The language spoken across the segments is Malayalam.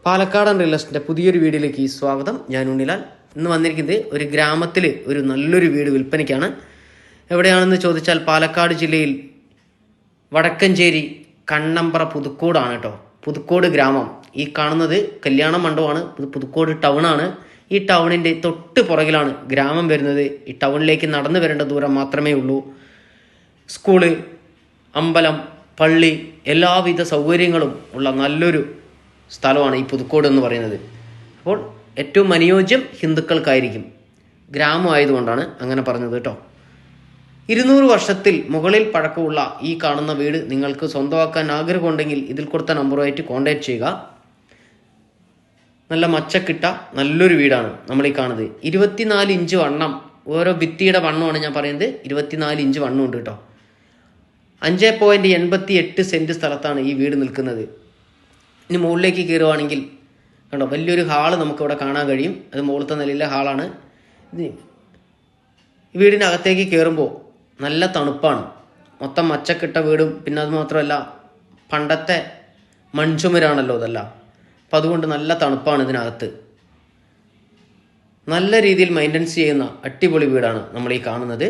പാലക്കാടൻ റിയൽ എസ്റ്റേറ്റിൻ്റെ പുതിയൊരു വീഡിയോയിലേക്ക് സ്വാഗതം. ഞാൻ ഉണ്ണിലാൽ. ഇന്ന് വന്നിരിക്കുന്നത് ഒരു ഗ്രാമത്തിൽ ഒരു നല്ലൊരു വീട് വിൽപ്പനയ്ക്കാണ്. എവിടെയാണെന്ന് ചോദിച്ചാൽ പാലക്കാട് ജില്ലയിൽ വടക്കഞ്ചേരി കണ്ണമ്പ്ര പുതുക്കോടാണ് കേട്ടോ. പുതുക്കോട് ഗ്രാമം. ഈ കാണുന്നത് കല്യാണ മണ്ഡപമാണ്. പുതുക്കോട് ടൗണാണ്. ഈ ടൗണിൻ്റെ തൊട്ട് പുറകിലാണ് ഗ്രാമം വരുന്നത്. ഈ ടൗണിലേക്ക് നടന്നു വരേണ്ട ദൂരം മാത്രമേ ഉള്ളൂ. സ്കൂള്, അമ്പലം, പള്ളി, എല്ലാവിധ സൗകര്യങ്ങളും ഉള്ള നല്ലൊരു സ്ഥലമാണ് ഈ പുതുക്കോട് എന്ന് പറയുന്നത്. അപ്പോൾ ഏറ്റവും അനുയോജ്യം ഹിന്ദുക്കൾക്കായിരിക്കും. ഗ്രാമമായതുകൊണ്ടാണ് അങ്ങനെ പറഞ്ഞത് കേട്ടോ. 200 വർഷത്തിൽ മുകളിൽ പഴക്കമുള്ള ഈ കാണുന്ന വീട് നിങ്ങൾക്ക് സ്വന്തമാക്കാൻ ആഗ്രഹമുണ്ടെങ്കിൽ ഇതിൽ കൊടുത്ത നമ്പറുമായിട്ട് കോൺടാക്ട് ചെയ്യുക. നല്ല മച്ചക്കിട്ട നല്ലൊരു വീടാണ് നമ്മൾ ഈ കാണുന്നത്. 24 ഇഞ്ച് വണ്ണം, ഓരോ ഭിത്തിയുടെ വണ്ണമാണ് ഞാൻ പറയുന്നത്. 24 ഇഞ്ച് വണ്ണമുണ്ട് കേട്ടോ. 5.88 സെൻറ്റ് സ്ഥലത്താണ് ഈ വീട് നിൽക്കുന്നത്. ഇനി മുകളിലേക്ക് കയറുവാണെങ്കിൽ കണ്ടോ, വലിയൊരു ഹാള് നമുക്കിവിടെ കാണാൻ കഴിയും. അത് മുകളിലത്തെ നിലയിലെ ഹാളാണ്. ഈ വീടിനകത്തേക്ക് കയറുമ്പോൾ നല്ല തണുപ്പാണ്. മൊത്തം മച്ചക്കിട്ട വീടും, പിന്നെ അത് മാത്രമല്ല പണ്ടത്തെ മൺചുമരാണല്ലോ ഇതല്ല. അപ്പം അതുകൊണ്ട് നല്ല തണുപ്പാണ് ഇതിനകത്ത്. നല്ല രീതിയിൽ മെയിൻ്റനൻസ് ചെയ്യുന്ന അടിപൊളി വീടാണ് നമ്മൾ ഈ കാണുന്നത്.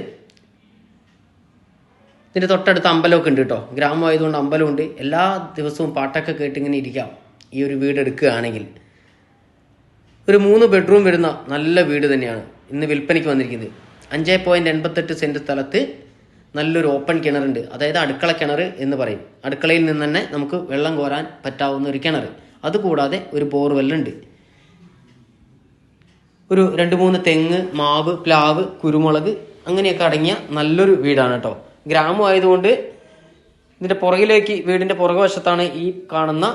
ഇതിൻ്റെ തൊട്ടടുത്ത് അമ്പലമൊക്കെ ഉണ്ട് കേട്ടോ. ഗ്രാമമായതുകൊണ്ട് അമ്പലമുണ്ട്. എല്ലാ ദിവസവും പാട്ടൊക്കെ കേട്ടിങ്ങനെ ഇരിക്കാം ഈ ഒരു വീട് എടുക്കുകയാണെങ്കിൽ. ഒരു 3 ബെഡ്റൂം വരുന്ന നല്ല വീട് തന്നെയാണ് ഇന്ന് വിൽപ്പനയ്ക്ക് വന്നിരിക്കുന്നത്. 5.88 സെൻറ്റ് സ്ഥലത്ത് നല്ലൊരു ഓപ്പൺ കിണറുണ്ട്. അതായത് അടുക്കള കിണർ എന്ന് പറയും. അടുക്കളയിൽ നിന്ന് തന്നെ നമുക്ക് വെള്ളം കോരാൻ പറ്റാവുന്ന ഒരു കിണർ. അതുകൂടാതെ ഒരു ബോർവെല്ലുണ്ട്. ഒരു 2-3 തെങ്ങ്, മാവ്, പ്ലാവ്, കുരുമുളക് അങ്ങനെയൊക്കെ അടങ്ങിയ നല്ലൊരു വീടാണ് കേട്ടോ. ഗ്രാമമായതുകൊണ്ട് ഇതിൻ്റെ പുറകിലേക്ക്, വീടിൻ്റെ പുറകുവശത്താണ് ഈ കാണുന്ന,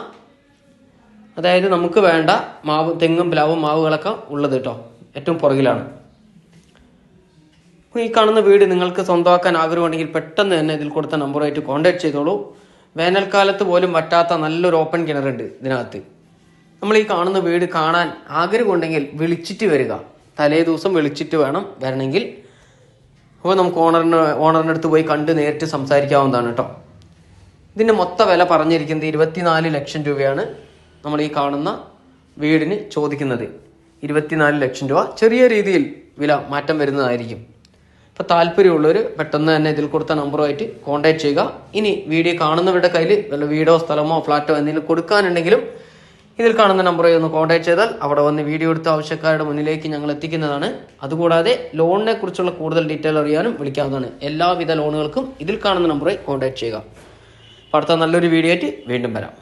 അതായത് നമുക്ക് വേണ്ട മാവ്, തെങ്ങും പ്ലാവും മാവുകളൊക്കെ ഉള്ളത് കേട്ടോ. ഏറ്റവും പുറകിലാണ്. ഈ കാണുന്ന വീട് നിങ്ങൾക്ക് സ്വന്തമാക്കാൻ ആഗ്രഹമുണ്ടെങ്കിൽ പെട്ടെന്ന് തന്നെ ഇതിൽ കൊടുത്ത നമ്പറുമായിട്ട് കോൺടാക്ട് ചെയ്തോളൂ. വേനൽക്കാലത്ത് പോലും പറ്റാത്ത നല്ലൊരു ഓപ്പൺ കിണറുണ്ട് ഇതിനകത്ത്. നമ്മൾ ഈ കാണുന്ന വീട് കാണാൻ ആഗ്രഹമുണ്ടെങ്കിൽ വിളിച്ചിട്ട് വരിക. തലേ ദിവസം വിളിച്ചിട്ട് വേണം വരണമെങ്കിൽ. അപ്പോൾ നമുക്ക് ഓണറിൻ്റെ അടുത്ത് പോയി കണ്ട് നേരിട്ട് സംസാരിക്കാവുന്നതാണ് കേട്ടോ. ഇതിൻ്റെ മൊത്ത വില പറഞ്ഞിരിക്കുന്നത് 24 ലക്ഷം രൂപയാണ് നമ്മൾ ഈ കാണുന്ന വീടിന് ചോദിക്കുന്നത്. 24 ലക്ഷം രൂപ. ചെറിയ രീതിയിൽ വില മാറ്റം വരുന്നതായിരിക്കും. അപ്പോൾ താല്പര്യമുള്ളവർ പെട്ടെന്ന് തന്നെ ഇതിൽ കൊടുത്ത നമ്പറുമായിട്ട് കോൺടാക്ട് ചെയ്യുക. ഇനി വീഡിയോ കാണുന്നവരുടെ കയ്യിൽ വല്ല വീടോ സ്ഥലമോ ഫ്ലാറ്റോ എന്തെങ്കിലും കൊടുക്കാനുണ്ടെങ്കിലും ഇതിൽ കാണുന്ന നമ്പറുമായി ഒന്ന് കോൺടാക്ട് ചെയ്താൽ അവിടെ വന്ന് വീഡിയോ എടുത്ത ആവശ്യക്കാരുടെ മുന്നിലേക്ക് ഞങ്ങൾ എത്തിക്കുന്നതാണ്. അതുകൂടാതെ ലോണിനെ കുറിച്ചുള്ള കൂടുതൽ ഡീറ്റെയിൽ അറിയാനും വിളിക്കാവുന്നതാണ്. എല്ലാവിധ ലോണുകൾക്കും ഇതിൽ കാണുന്ന നമ്പറുമായി കോൺടാക്ട് ചെയ്യുക. അപ്പോൾ അടുത്ത നല്ലൊരു വീഡിയോ ആയിട്ട് വീണ്ടും വരാം.